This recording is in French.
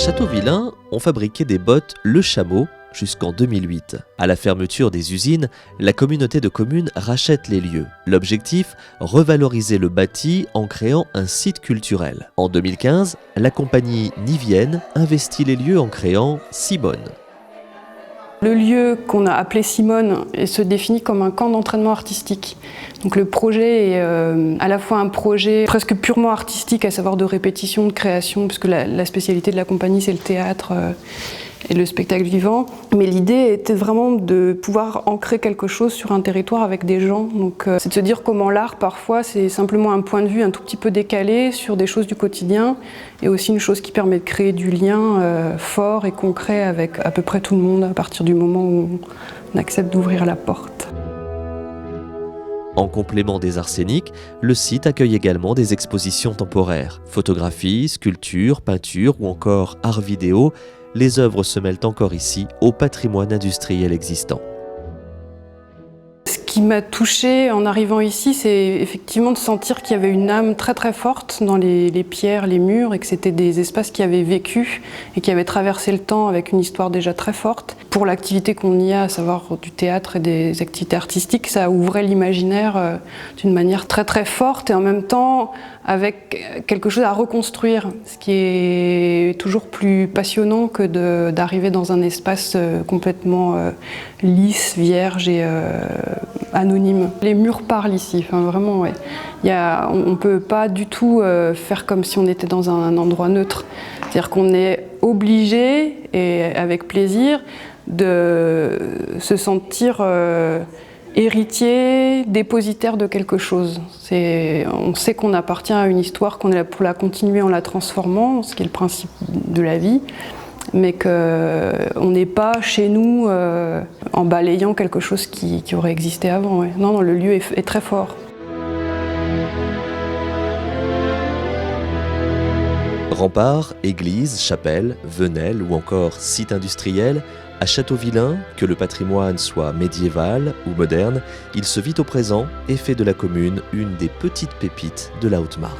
Châteauvillain, on fabriquait des bottes Le Chameau jusqu'en 2008. À la fermeture des usines, la communauté de communes rachète les lieux. L'objectif, revaloriser le bâti en créant un site culturel. En 2015, la compagnie Nivienne investit les lieux en créant Simone. Le lieu qu'on a appelé Simone se définit comme un camp d'entraînement artistique. Donc le projet est à la fois un projet presque purement artistique, à savoir de répétition, de création, puisque la spécialité de la compagnie c'est le théâtre et le spectacle vivant. Mais l'idée était vraiment de pouvoir ancrer quelque chose sur un territoire avec des gens. Donc c'est de se dire comment l'art parfois c'est simplement un point de vue un tout petit peu décalé sur des choses du quotidien et aussi une chose qui permet de créer du lien fort et concret avec à peu près tout le monde à partir du moment où on accepte d'ouvrir la porte. En complément des arts scéniques, le site accueille également des expositions temporaires. Photographie, sculpture, peinture ou encore art vidéo, les œuvres se mêlent encore ici au patrimoine industriel existant. Ce qui m'a touchée en arrivant ici, c'est effectivement de sentir qu'il y avait une âme très très forte dans les pierres, les murs, et que c'était des espaces qui avaient vécu et qui avaient traversé le temps avec une histoire déjà très forte. Pour l'activité qu'on y a, à savoir du théâtre et des activités artistiques, ça ouvrait l'imaginaire d'une manière très très forte et en même temps avec quelque chose à reconstruire, ce qui est toujours plus passionnant que d'arriver dans un espace complètement lisse, vierge et anonyme. Les murs parlent ici, enfin vraiment, ouais. On ne peut pas du tout faire comme si on était dans un endroit neutre. C'est-à-dire qu'on est obligé, et avec plaisir, de se sentir héritier, dépositaire de quelque chose. On sait qu'on appartient à une histoire, qu'on est là pour la continuer en la transformant, ce qui est le principe de la vie, mais qu'on n'est pas chez nous en balayant quelque chose qui aurait existé avant. Ouais. Non, le lieu est très fort. Remparts, églises, chapelles, venelles ou encore sites industriels, à Châteauvillain, que le patrimoine soit médiéval ou moderne, il se vit au présent et fait de la commune une des petites pépites de la Haute-Marne.